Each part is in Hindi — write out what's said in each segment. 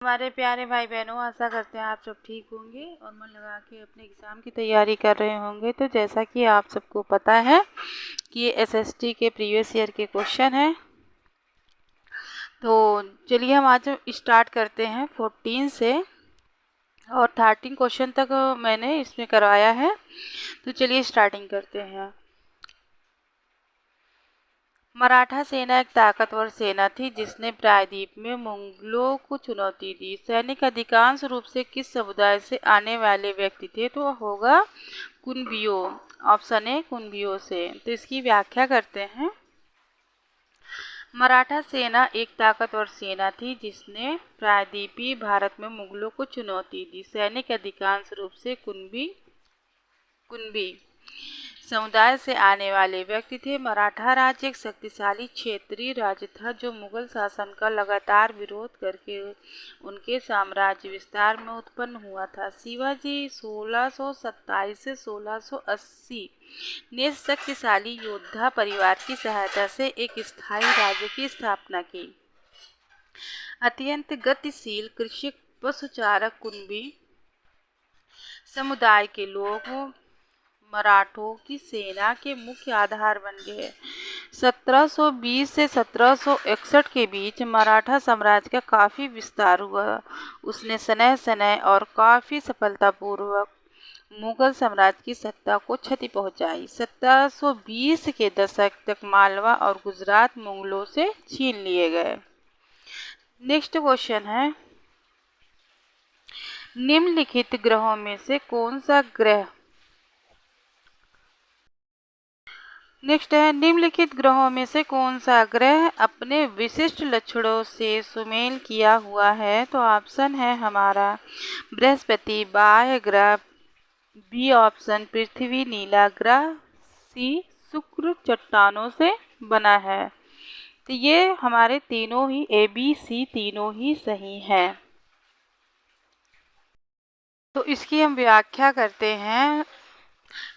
हमारे प्यारे भाई बहनों, आशा करते हैं आप सब ठीक होंगे और मन लगा के अपने एग्ज़ाम की तैयारी कर रहे होंगे। तो जैसा कि आप सबको पता है कि ये एसएसटी के प्रीवियस ईयर के क्वेश्चन हैं। तो चलिए हम आज स्टार्ट करते हैं 14 से और 13 क्वेश्चन तक मैंने इसमें करवाया है। तो चलिए स्टार्टिंग करते हैं। मराठा सेना एक ताकतवर सेना थी जिसने प्रायद्वीप में मुगलों को चुनौती दी। सैनिक अधिकांश रूप से किस समुदाय से आने वाले व्यक्ति थे? तो होगा कुनबियों। ऑप्शन ए कुनबियों से। तो इसकी व्याख्या करते हैं। मराठा सेना एक ताकतवर सेना थी जिसने प्रायद्वीपीय भारत में मुगलों को चुनौती दी। सैनिक अधिकांश रूप से कुनबी समुदाय से आने वाले व्यक्ति थे। मराठा राज्य एक शक्तिशाली क्षेत्रीय राज्य था जो मुगल शासन का लगातार विरोध करके उनके साम्राज्य विस्तार में उत्पन्न हुआ था। शिवाजी 1627 से 1680 ने शक्तिशाली योद्धा परिवार की सहायता से एक स्थायी राज्य की स्थापना की। अत्यंत गतिशील कृषक पशुचारक कुनबी समुदाय के लोग मराठों की सेना के मुख्य आधार बन गए। 1720 से 1761 के बीच मराठा साम्राज्य का काफ़ी विस्तार हुआ। उसने सनय सनय और काफ़ी सफलतापूर्वक मुगल साम्राज्य की सत्ता को क्षति पहुंचाई। 1720 के दशक तक मालवा और गुजरात मुगलों से छीन लिए गए। नेक्स्ट क्वेश्चन है, निम्नलिखित ग्रहों में से कौन सा ग्रह निम्नलिखित ग्रहों में से कौन सा ग्रह अपने विशिष्ट लक्षणों से सुमेल किया हुआ है? तो ऑप्शन है हमारा बृहस्पति बाह्य ग्रह, बी ऑप्शन पृथ्वी नीला ग्रह, सी शुक्र चट्टानों से बना है। तो ये हमारे तीनों ही ए बी सी तीनों ही सही हैं। तो इसकी हम व्याख्या करते हैं।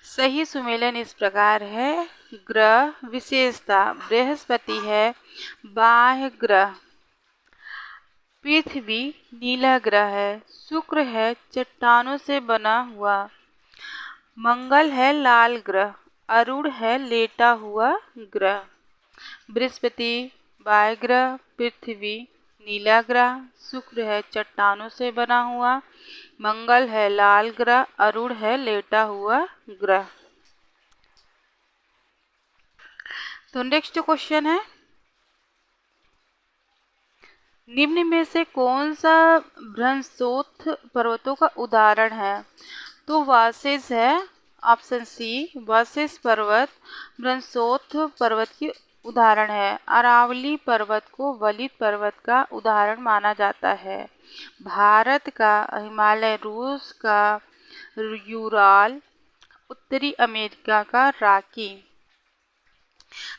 सही सुमेलन इस प्रकार है। ग्रह विशेषता बृहस्पति है बाह्य ग्रह, पृथ्वी नीला ग्रह है, शुक्र है चट्टानों से बना हुआ, मंगल है लाल ग्रह, अरुण है लेटा हुआ ग्रह। बृहस्पति बाह्य ग्रह, पृथ्वी नीला ग्रह, शुक्र है चट्टानों से बना हुआ, मंगल है लाल ग्रह, अरुण है लेटा हुआ ग्रह। तो नेक्स्ट क्वेश्चन है, निम्न में से कौन सा ब्रह्मोत्थ पर्वतों का उदाहरण है? तो वासिस है ऑप्शन सी। वासिस पर्वत ब्रह्मोत्थ पर्वत की उदाहरण है। अरावली पर्वत को वलित पर्वत का उदाहरण माना जाता है। भारत का हिमालय, रूस का यूराल, उत्तरी अमेरिका का रॉकी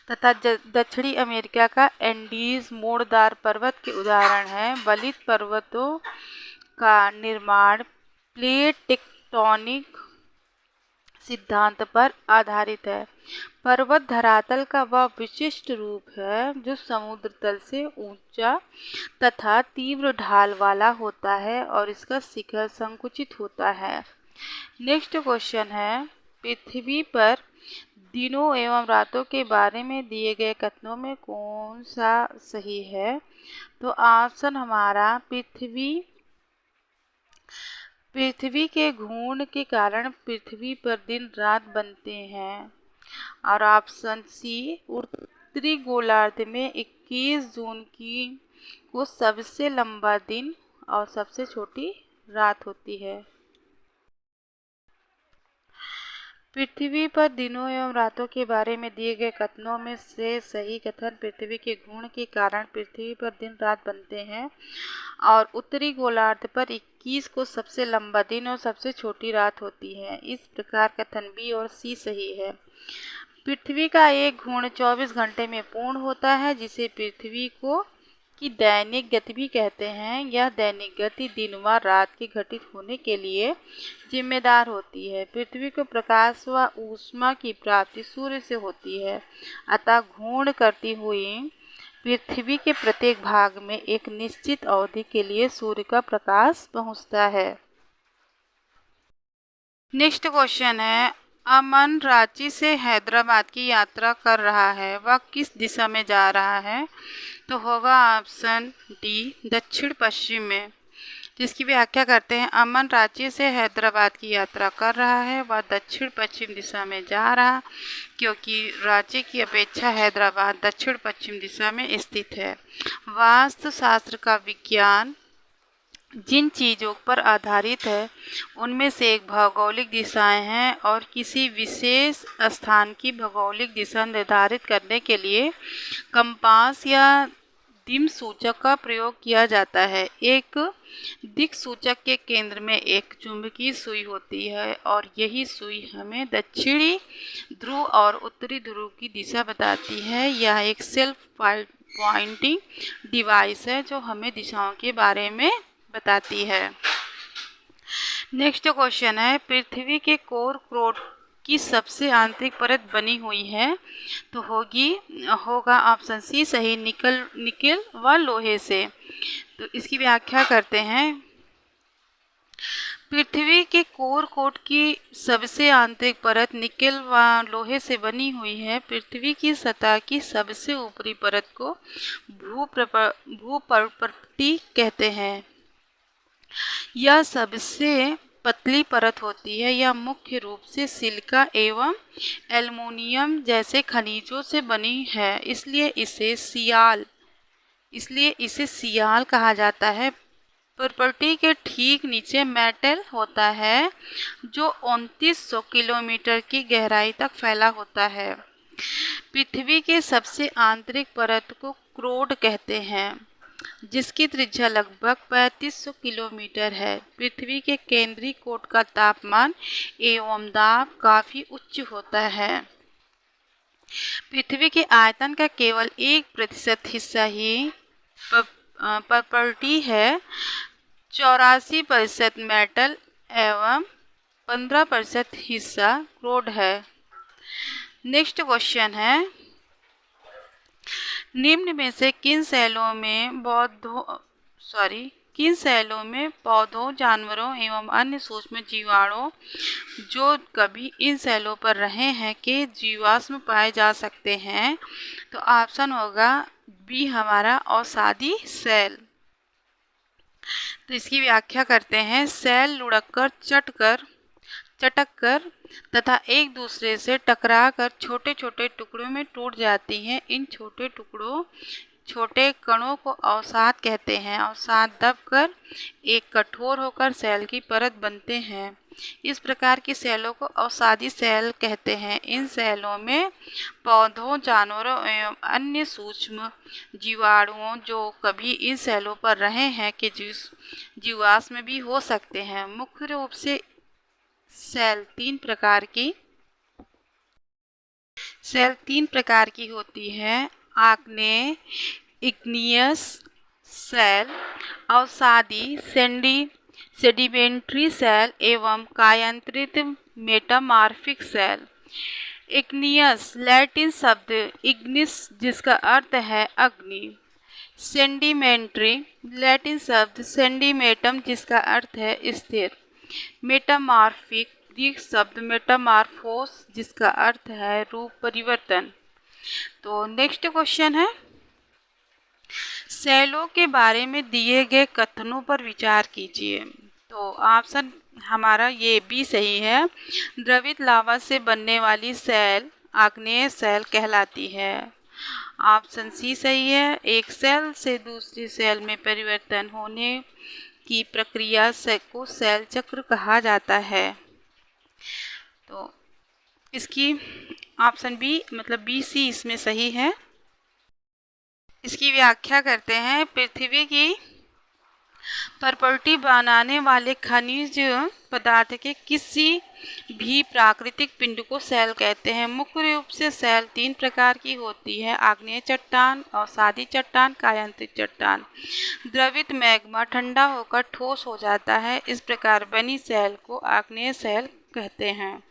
तथा दक्षिणी अमेरिका का एंडीज मोड़दार पर्वत के उदाहरण हैं। वलित पर्वतों का निर्माण प्लेट टेक्टोनिक सिद्धांत पर आधारित है। पर्वत धरातल का वह विशिष्ट रूप है जो समुद्र तल से ऊंचा तथा तीव्र ढाल वाला होता है और इसका शिखर संकुचित होता है। नेक्स्ट क्वेश्चन है, पृथ्वी पर दिनों एवं रातों के बारे में दिए गए कथनों में कौन सा सही है? तो ऑप्शन हमारा पृथ्वी के घूर्णन के कारण पृथ्वी पर दिन रात बनते हैं। और ऑप्शन सी, उत्तरी गोलार्ध में 21 जून को सबसे लंबा दिन और सबसे छोटी रात होती है। पृथ्वी पर दिनों एवं रातों के बारे में दिए गए कथनों में से सही कथन पृथ्वी के घूर्णन के कारण पृथ्वी पर दिन रात बनते हैं और उत्तरी गोलार्ध पर 21 को सबसे लंबा दिन और सबसे छोटी रात होती है। इस प्रकार कथन बी और सी सही है। पृथ्वी का एक घूर्णन 24 घंटे में पूर्ण होता है जिसे पृथ्वी की दैनिक गति भी कहते हैं। यह दैनिक गति दिन व रात के घटित होने के लिए जिम्मेदार होती है। पृथ्वी को प्रकाश व ऊष्मा की प्राप्ति सूर्य से होती है, अतः घूर्णन करती हुई पृथ्वी के प्रत्येक भाग में एक निश्चित अवधि के लिए सूर्य का प्रकाश पहुंचता है। नेक्स्ट क्वेश्चन है, अमन रांची से हैदराबाद की यात्रा कर रहा है, वह किस दिशा में जा रहा है? तो होगा ऑप्शन डी दक्षिण पश्चिम में। जिसकी व्याख्या करते हैं, अमन रांची से हैदराबाद की यात्रा कर रहा है, वह दक्षिण पश्चिम दिशा में जा रहा, क्योंकि रांची की अपेक्षा हैदराबाद दक्षिण पश्चिम दिशा में स्थित है। वास्तुशास्त्र का विज्ञान जिन चीज़ों पर आधारित है उनमें से एक भौगोलिक दिशाएं हैं, और किसी विशेष स्थान की भौगोलिक दिशा निर्धारित करने के लिए कंपास या दिक्सूचक का प्रयोग किया जाता है। एक दिक्सूचक के केंद्र में एक चुंबकीय सुई होती है, और यही सुई हमें दक्षिणी ध्रुव और उत्तरी ध्रुव की दिशा बताती है। यह एक सेल्फ पॉइंटिंग डिवाइस है जो हमें दिशाओं के बारे में बताती है। नेक्स्ट क्वेश्चन है, पृथ्वी के कोर क्रोट की सबसे आंतरिक परत बनी हुई है? तो होगा ऑप्शन सी सही, निकल व लोहे से। तो इसकी व्याख्या करते हैं, पृथ्वी के कोर कोट की सबसे आंतरिक परत निकेल व लोहे से बनी हुई है। पृथ्वी की सतह की सबसे ऊपरी परत को भूपर्पटी कहते हैं। यह सबसे पतली परत होती है। यह मुख्य रूप से सिलिका एवं एल्युमिनियम जैसे खनिजों से बनी है, इसलिए इसे सियाल कहा जाता है। प्रॉपर्टी के ठीक नीचे मेटल होता है जो 2900 किलोमीटर की गहराई तक फैला होता है। पृथ्वी के सबसे आंतरिक परत को क्रोड कहते हैं, जिसकी त्रिज्या लगभग 3500 किलोमीटर है। पृथ्वी के केंद्रीय कोट का तापमान एवं दाब काफ़ी उच्च होता है। पृथ्वी के आयतन का केवल 1% हिस्सा ही प्रॉपर्टी है। 84% मेटल एवं 15% हिस्सा क्रोड है। नेक्स्ट क्वेश्चन है, निम्न में से किन सेलों में पौधों, जानवरों एवं अन्य सूक्ष्म जीवाणुओं जो कभी इन सेलों पर रहे हैं के जीवाश्म पाए जा सकते हैं? तो ऑप्शन होगा बी हमारा औषधि सेल। तो इसकी व्याख्या करते हैं, सेल लुढ़ककर चटककर तथा एक दूसरे से टकराकर छोटे छोटे टुकड़ों में टूट जाती हैं। इन छोटे कणों को अवसाद कहते हैं। अवसाद दबकर एक कठोर होकर सेल की परत बनते हैं। इस प्रकार की सेलों को अवसादी सेल कहते हैं। इन सेलों में पौधों, जानवरों एवं अन्य सूक्ष्म जीवाणुओं जो कभी इन सेलों पर रहे हैं के जीवाश्म भी हो सकते हैं। मुख्य रूप से सेल तीन प्रकार की होती है, आग्नेय इग्नियस सेल, अवसादी सेडिमेंट्री सेल एवं कायांतरित मेटामॉर्फिक सेल। इग्नियस लैटिन शब्द इग्निस जिसका अर्थ है अग्नि, सेडिमेंट्री लैटिन शब्द सेडिमेंटम जिसका अर्थ है स्थिर, मेटामॉर्फिक ग्रीक शब्द मेटामॉर्फोस जिसका अर्थ है रूप परिवर्तन। तो नेक्स्ट क्वेश्चन है, सेलों के बारे में दिए गए कथनों पर विचार कीजिए। तो ऑप्शन हमारा ये भी सही है, द्रवित लावा से बनने वाली सेल आग्नेय सेल कहलाती है। ऑप्शन सी सही है, एक सेल से दूसरी सेल में परिवर्तन होने की प्रक्रिया को सेल चक्र कहा जाता है। तो इसकी ऑप्शन बी मतलब बी सी इसमें सही है। इसकी व्याख्या करते हैं, पृथ्वी की प्रॉपर्टी बनाने वाले खनिज पदार्थ के किसी भी प्राकृतिक पिंड को सेल कहते हैं। मुख्य रूप से सेल तीन प्रकार की होती है, आग्नेय चट्टान, अवसादी चट्टान, कायांतरित चट्टान। द्रवित मैग्मा ठंडा होकर ठोस हो जाता है, इस प्रकार बनी सेल को आग्नेय सेल कहते हैं।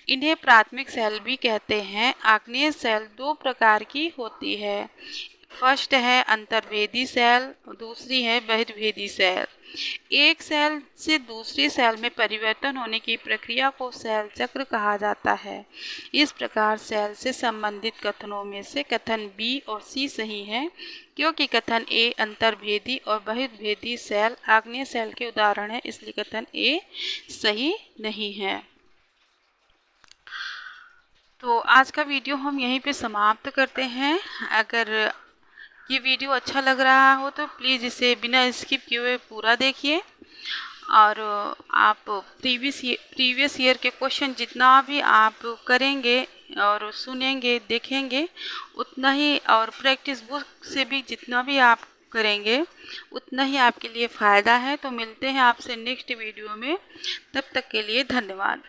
इन्हें प्राथमिक सेल भी कहते हैं। आग्नेय सेल दो प्रकार की होती है, फर्स्ट है अंतर्भेदी सेल, दूसरी है बहिर्भेदी सेल। एक सेल से दूसरी सेल में परिवर्तन होने की प्रक्रिया को सेल चक्र कहा जाता है। इस प्रकार सेल से संबंधित कथनों में से कथन बी और सी सही है, क्योंकि कथन ए अंतर्भेदी और बहिर्भेदी सेल आग्नेय सेल के उदाहरण है, इसलिए कथन ए सही नहीं है। तो आज का वीडियो हम यहीं पे समाप्त करते हैं। अगर ये वीडियो अच्छा लग रहा हो तो प्लीज़ इसे बिना स्किप किए हुए पूरा देखिए, और आप प्रीवियस ईयर के क्वेश्चन जितना भी आप करेंगे और सुनेंगे देखेंगे उतना ही, और प्रैक्टिस बुक से भी जितना भी आप करेंगे उतना ही आपके लिए फ़ायदा है। तो मिलते हैं आपसे नेक्स्ट वीडियो में, तब तक के लिए धन्यवाद।